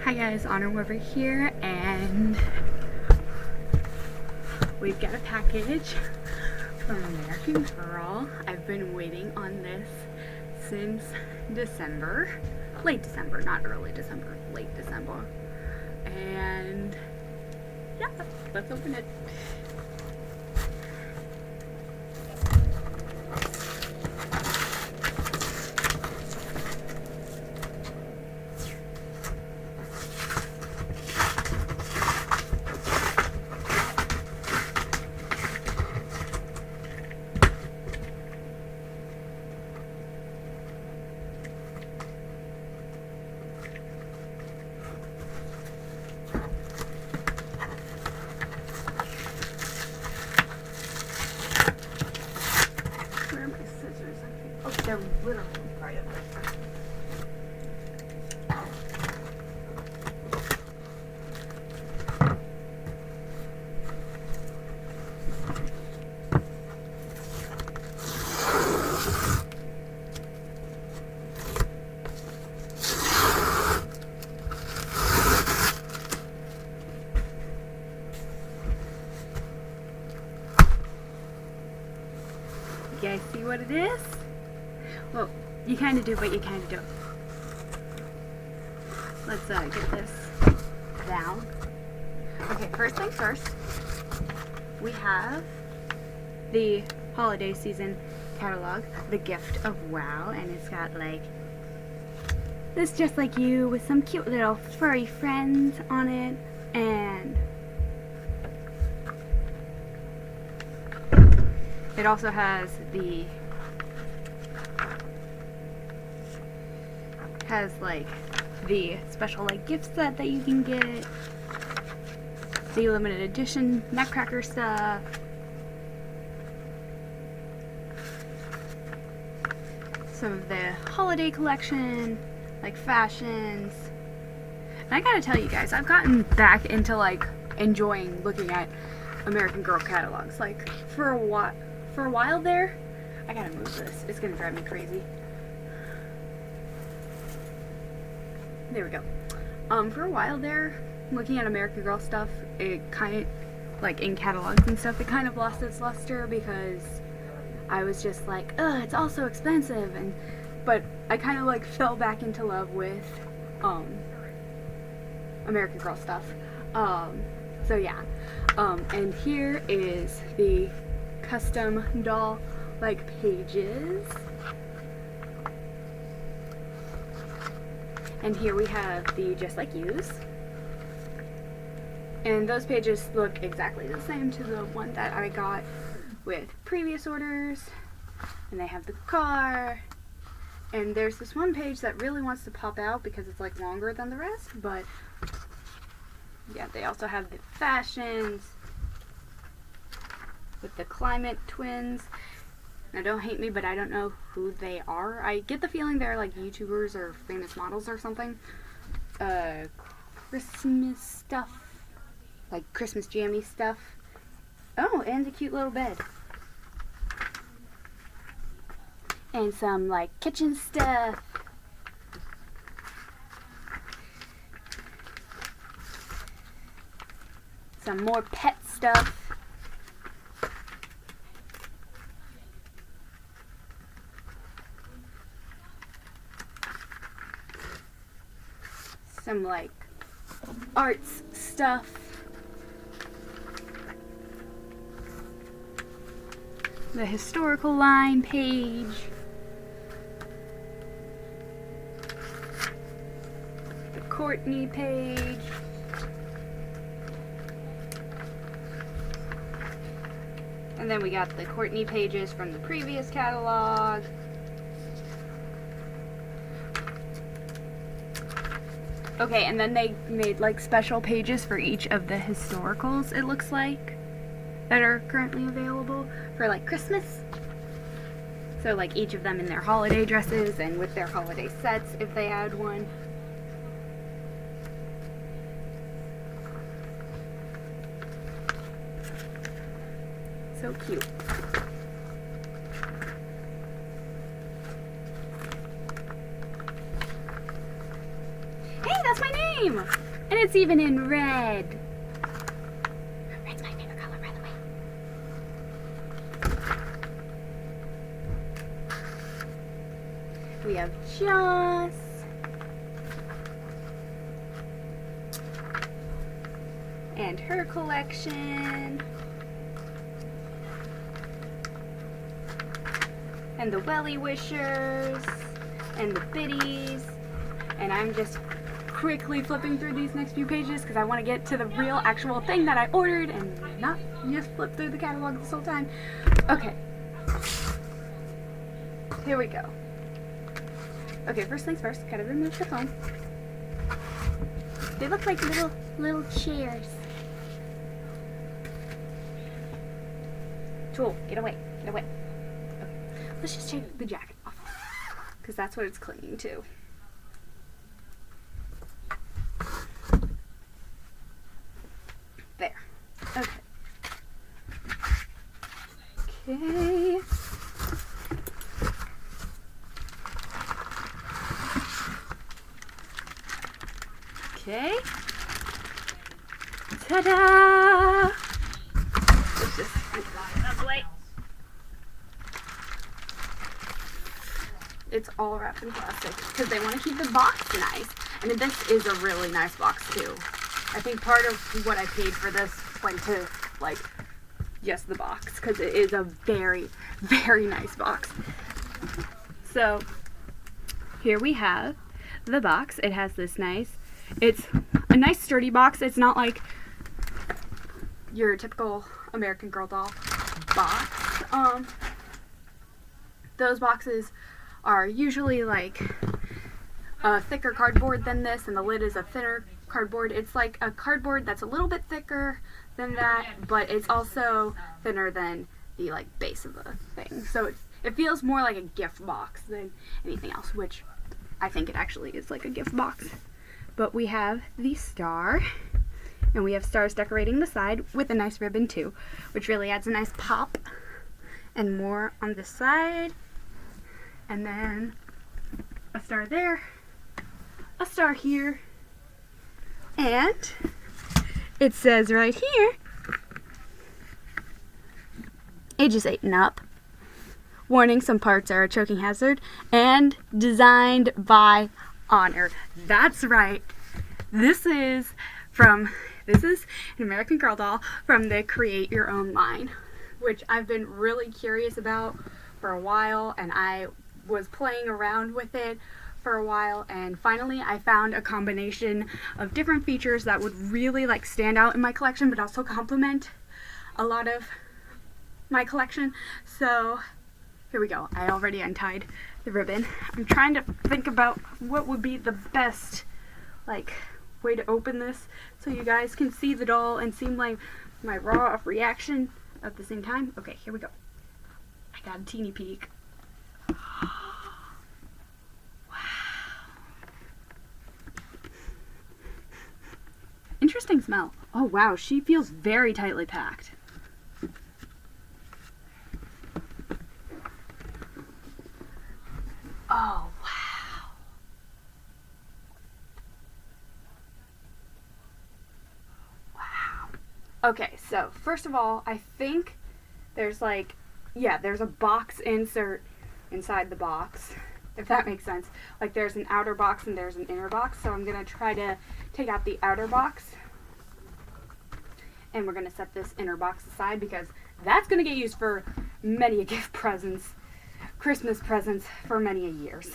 Hi guys, Honor over here, and we've got a package from American Girl. I've been waiting on this since December. Late December, not early December, late December. And yeah, let's open it. Where are my scissors? Oh, they're literally right up there. You guys see what it is? Well, you kind of do, but you kind of don't. Let's get this down. Okay, first things first, we have the holiday season catalog, The Gift of Wow, and it's got like this Just Like You with some cute little furry friends on it, and it also has like the special like gift set that you can get, the limited edition Nutcracker stuff, some of the holiday collection, like fashions. And I gotta tell you guys, I've gotten back into like enjoying looking at American Girl catalogs. Like for a while there, I gotta move this. It's gonna drive me crazy. There we go. For a while there, looking at American Girl stuff, it kind of, like in catalogs and stuff, it kind of lost its luster because I was just like, ugh, it's all so expensive, but I kind of like fell back into love with American Girl stuff. So yeah. And here is the custom doll like pages. And here we have the Just Like Yous. And those pages look exactly the same to the one that I got with previous orders. And they have the car. And there's this one page that really wants to pop out because it's like longer than the rest. But yeah, they also have the fashions with the Climate Twins. Now don't hate me, but I don't know who they are. I get the feeling they're like YouTubers or famous models or something. Christmas stuff. Like Christmas jammy stuff. Oh, and a cute little bed. And some like kitchen stuff. Some more pet stuff. Some like arts stuff. The historical line page. The Courtney page. And then we got the Courtney pages from the previous catalog. Okay, and then they made like special pages for each of the historicals, it looks like, that are currently available for like Christmas. So like each of them in their holiday dresses and with their holiday sets if they had one. So cute. Hey, that's my same! And it's even in red. Red's my favorite color, by the way. We have Joss. And her collection. And the Welly Wishers. And the Biddies. And I'm just quickly flipping through these next few pages because I want to get to the real actual thing that I ordered and not just flip through the catalog this whole time. Okay. Here we go. Okay, first things first, gotta remove the foam. They look like little chairs. Tool, get away, get away. Okay, let's just take the jacket off because that's what it's clinging to. There. Okay. Okay. Okay. Ta-da! Let's just move that out of the way. It's all wrapped in plastic because they want to keep the box nice. And this is a really nice box too. I think part of what I paid for this went to like just the box because it is a very, very nice box. So here we have the box. It has this it's a nice sturdy box. It's not like your typical American Girl doll box. Those boxes are usually like a thicker cardboard than this, and the lid is a thinner cardboard. It's like a cardboard that's a little bit thicker than that, but it's also thinner than the like base of the thing. So it feels more like a gift box than anything else, which I think it actually is like a gift box. But we have the star, and we have stars decorating the side with a nice ribbon too, which really adds a nice pop. And more on this side, and then a star there, a star here, and it says right here, ages 8 and up. Warning, some parts are a choking hazard, and designed by Honor. That's right. This is an American Girl doll from the Create Your Own line, which I've been really curious about for a while, and I was playing around with it for a while, and finally I found a combination of different features that would really like stand out in my collection but also complement a lot of my collection. So here we go. I already untied the ribbon. I'm trying to think about what would be the best like way to open this so you guys can see the doll and see my raw reaction at the same time. Okay, here we go. I got a teeny peek. Wow. Interesting smell. Oh wow, she feels very tightly packed. Oh, wow. Wow. Okay, so first of all, I think there's there's a box insert inside the box, if that makes sense. Like there's an outer box and there's an inner box, so I'm going to try to take out the outer box. And we're going to set this inner box aside because that's going to get used for many a gift presents. Christmas presents for many a years,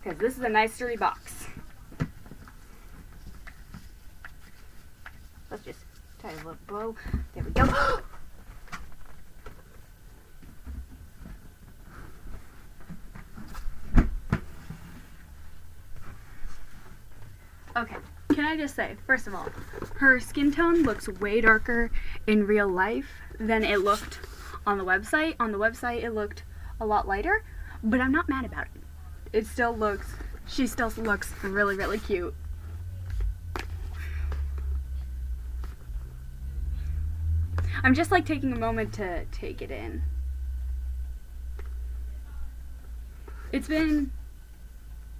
because this is a nice sturdy box. Let's just tie a little bow. There we go. Okay, can I just say, first of all, her skin tone looks way darker in real life than it looked on the website. On the website it looked a lot lighter, but I'm not mad about it. She still looks really, really cute. I'm just like taking a moment to take it in. It's been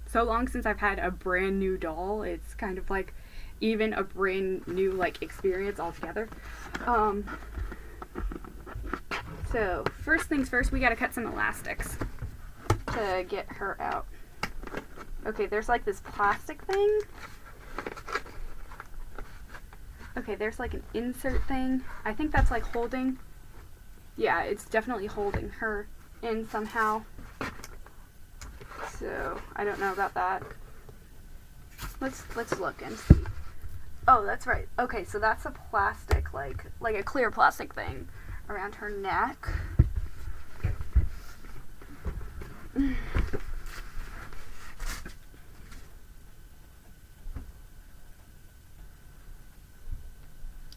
so long since I've had a brand new doll. It's kind of like even a brand new like experience altogether. So first things first, we gotta cut some elastics to get her out. Okay, there's like this plastic thing. Okay, there's like an insert thing. I think that's like holding. Yeah, it's definitely holding her in somehow. So I don't know about that. Let's look and see. Oh, that's right. Okay, so that's a plastic, like a clear plastic thing around her neck.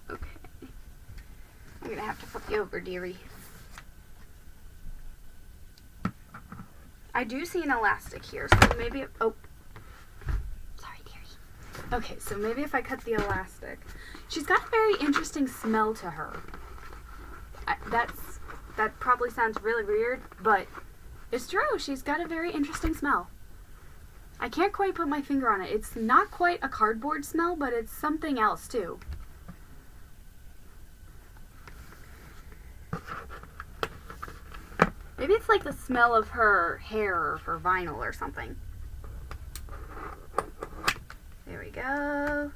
Okay. I'm gonna have to flip you over, dearie. I do see an elastic here, so maybe, oh, sorry, dearie. Okay, so maybe if I cut the elastic. She's got a very interesting smell to her. That probably sounds really weird, but it's true. She's got a very interesting smell. I can't quite put my finger on it. It's not quite a cardboard smell, but it's something else too. Maybe it's like the smell of her hair or her vinyl or something. There we go.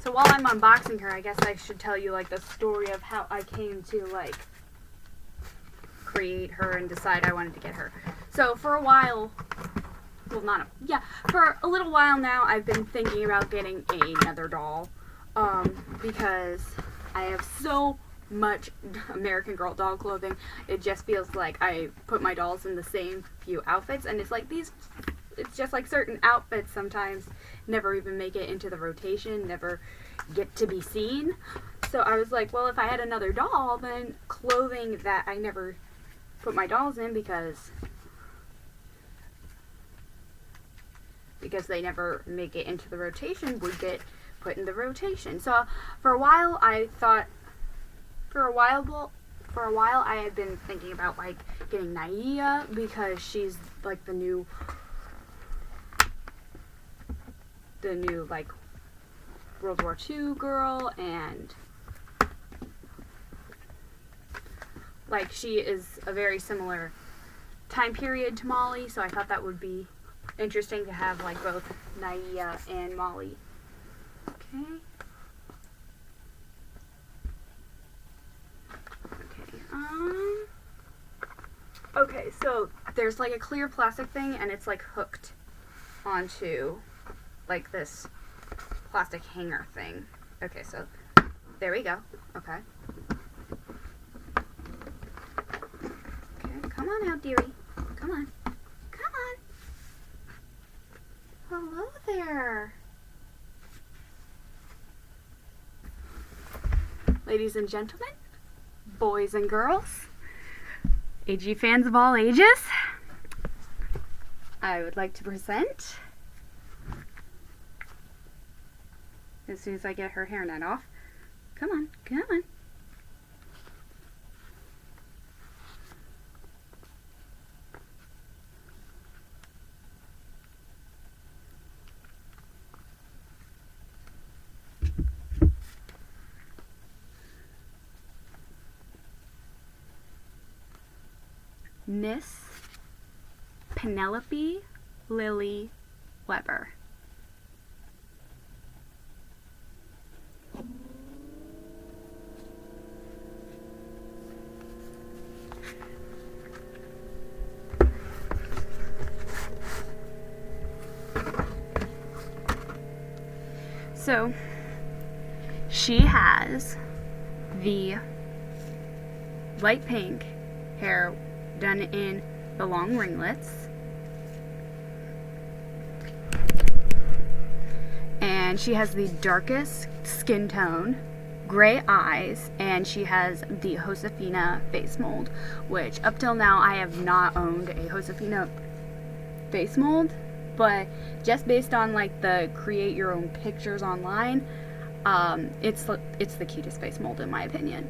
So while I'm unboxing her, I guess I should tell you like the story of how I came to like create her and decide I wanted to get her. So for a while, for a little while now, I've been thinking about getting another doll, because I have so much American Girl doll clothing. It just feels like I put my dolls in the same few outfits, and it's just like certain outfits sometimes never even make it into the rotation, never get to be seen. So I was like, well, if I had another doll, then clothing that I never put my dolls in because they never make it into the rotation would get put in the rotation. So for a while I had been thinking about like getting Naya because she's like the new like World War II girl, and like she is a very similar time period to Molly, so I thought that would be interesting to have like both Naya and Molly. Okay. Okay, so there's like a clear plastic thing and it's like hooked onto like this plastic hanger thing. Okay, so there we go. Okay. Okay, come on out, dearie. Come on. Come on. Hello there. Ladies and gentlemen, boys and girls, AG fans of all ages, I would like to present, as soon as I get her hairnet off, come on, come on. Miss Penelope Lily Weber. So, she has the light pink hair done in the long ringlets, and she has the darkest skin tone, gray eyes, and she has the Josefina face mold, which up till now I have not owned a Josefina face mold, but just based on like the create your own pictures online, It's the cutest face mold in my opinion.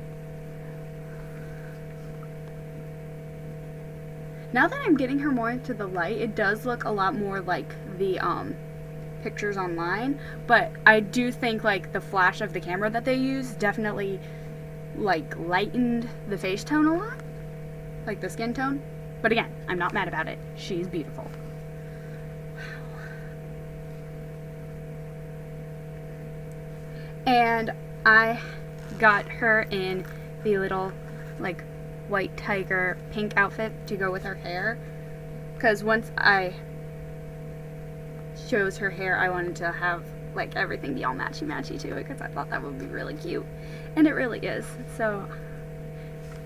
Now that I'm getting her more into the light, it does look a lot more like the pictures online, but I do think like the flash of the camera that they use definitely like lightened the face tone a lot, like the skin tone. But again, I'm not mad about it. She's beautiful. And I got her in the little like white tiger pink outfit to go with her hair, because once I chose her hair, I wanted to have like everything be all matchy to it, because I thought that would be really cute, and it really is. So,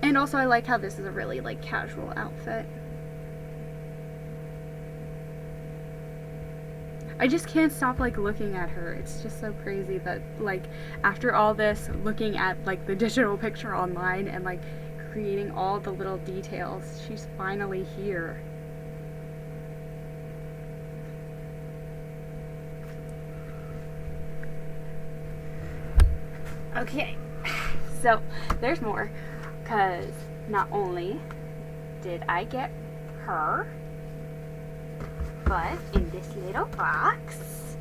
and also I like how this is a really like casual outfit. I just can't stop like looking at her. It's just so crazy that like after all this looking at like the digital picture online and like creating all the little details, she's finally here. Okay, so there's more, because not only did I get her, but in this little box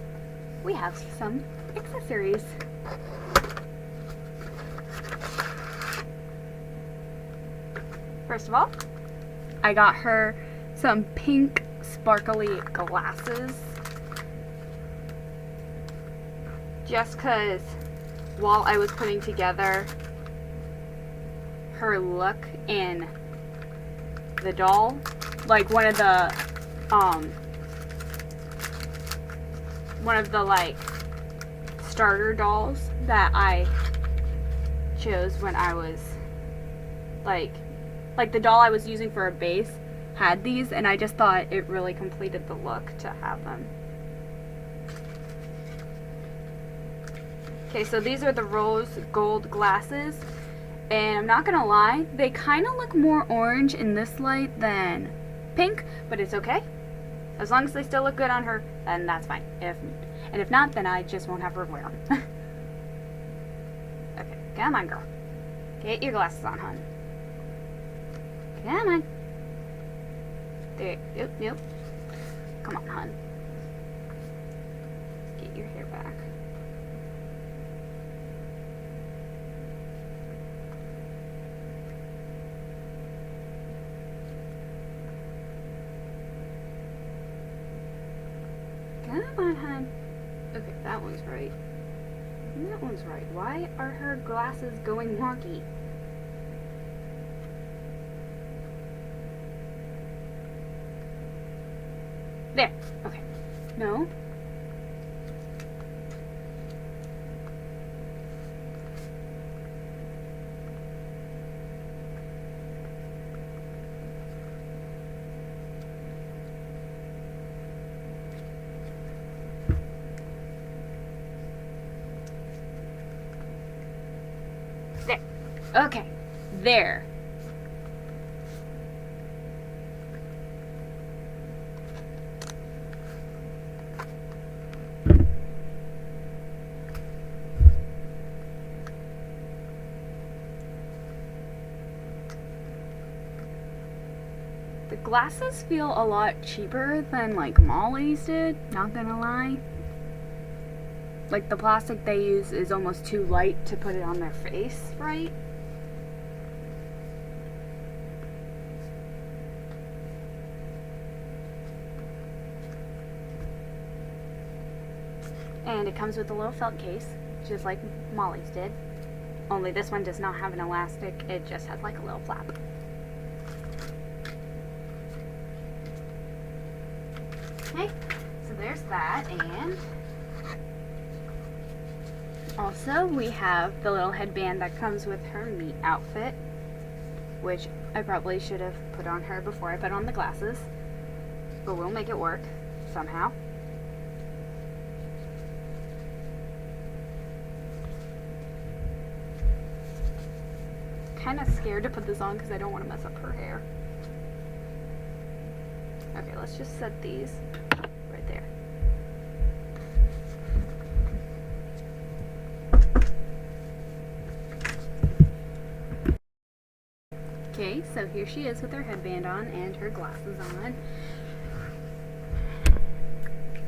we have some accessories. First of all, I got her some pink sparkly glasses, just because while I was putting together her look in the doll, like one of the like starter dolls that I chose when I was like the doll I was using for a base had these, and I just thought it really completed the look to have them. Okay, so these are the rose gold glasses, and I'm not gonna lie, they kind of look more orange in this light than pink, but it's okay. As long as they still look good on her, then that's fine. If not, then I just won't have her wear them. Okay, come on, girl. Get your glasses on, hon. Come on. There. Yep. Come on, hon. Get your hair back. Come on, hon. Okay, that one's right. And that one's right. Why are her glasses going wonky? There. Okay. No. There. Okay. There. The glasses feel a lot cheaper than like Molly's did, not gonna lie. Like the plastic they use is almost too light to put it on their face, right? And it comes with a little felt case, just like Molly's did. Only this one does not have an elastic, it just has like a little flap. Okay, so there's that, and also we have the little headband that comes with her meat outfit, which I probably should have put on her before I put on the glasses, but we'll make it work somehow. Kind of scared to put this on because I don't want to mess up her hair. Okay, let's just set these right there. Okay, so here she is with her headband on and her glasses on.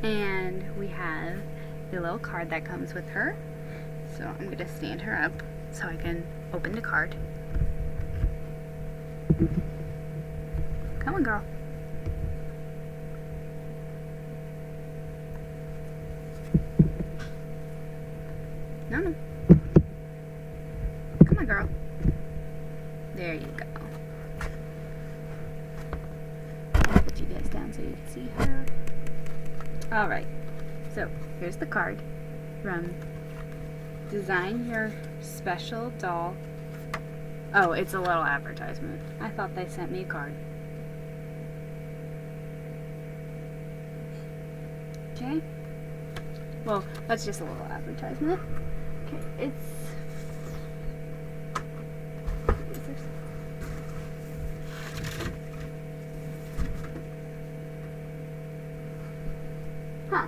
And we have the little card that comes with her. So I'm going to stand her up so I can open the card. Come on, girl. No. Come on, girl. There you go. I'll put you guys down so you can see her. Alright, so here's the card from Design Your Special Doll. Oh, it's a little advertisement. I thought they sent me a card. Okay. Well, that's just a little advertisement. Okay, it's... Huh.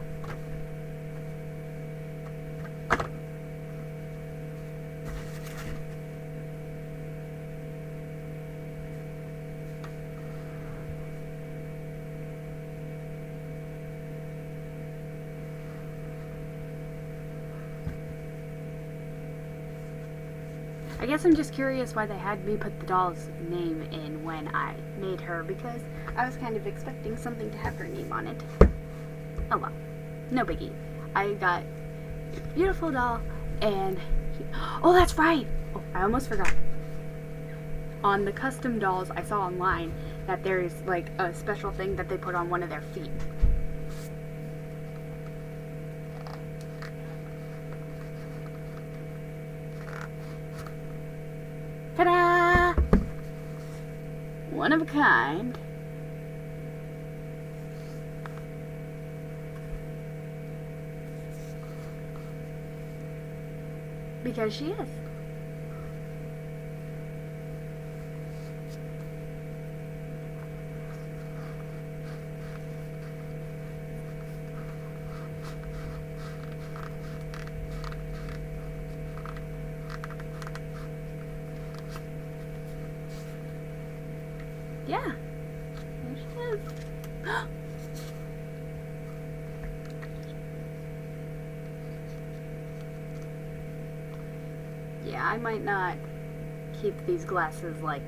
I guess I'm just curious why they had me put the doll's name in when I made her, because I was kind of expecting something to have her name on it. Oh well, no biggie. I got a beautiful doll, and oh, that's right. Oh, I almost forgot. On the custom dolls, I saw online that there is like a special thing that they put on one of their feet. Ta-da! One of a kind. Because she is. Yeah. There she is. Yeah, I might not keep these glasses like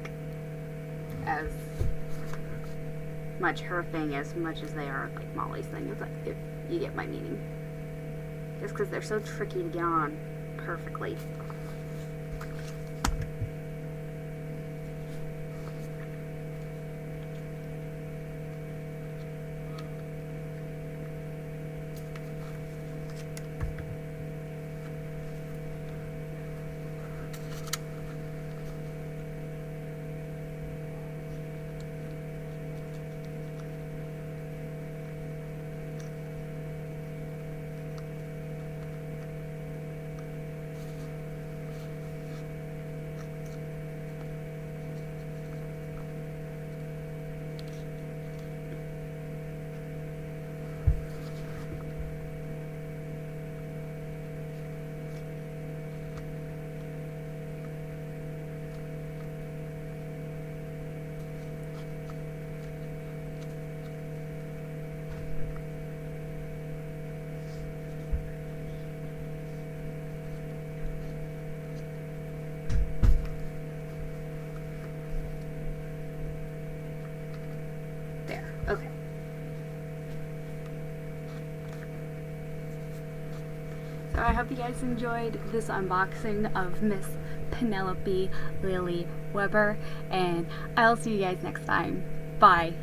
as much her thing as much as they are like Molly's thing, if you get my meaning. Just because they're so tricky to get on perfectly. Okay. So I hope you guys enjoyed this unboxing of Miss Penelope Lily Weber, and I'll see you guys next time. Bye.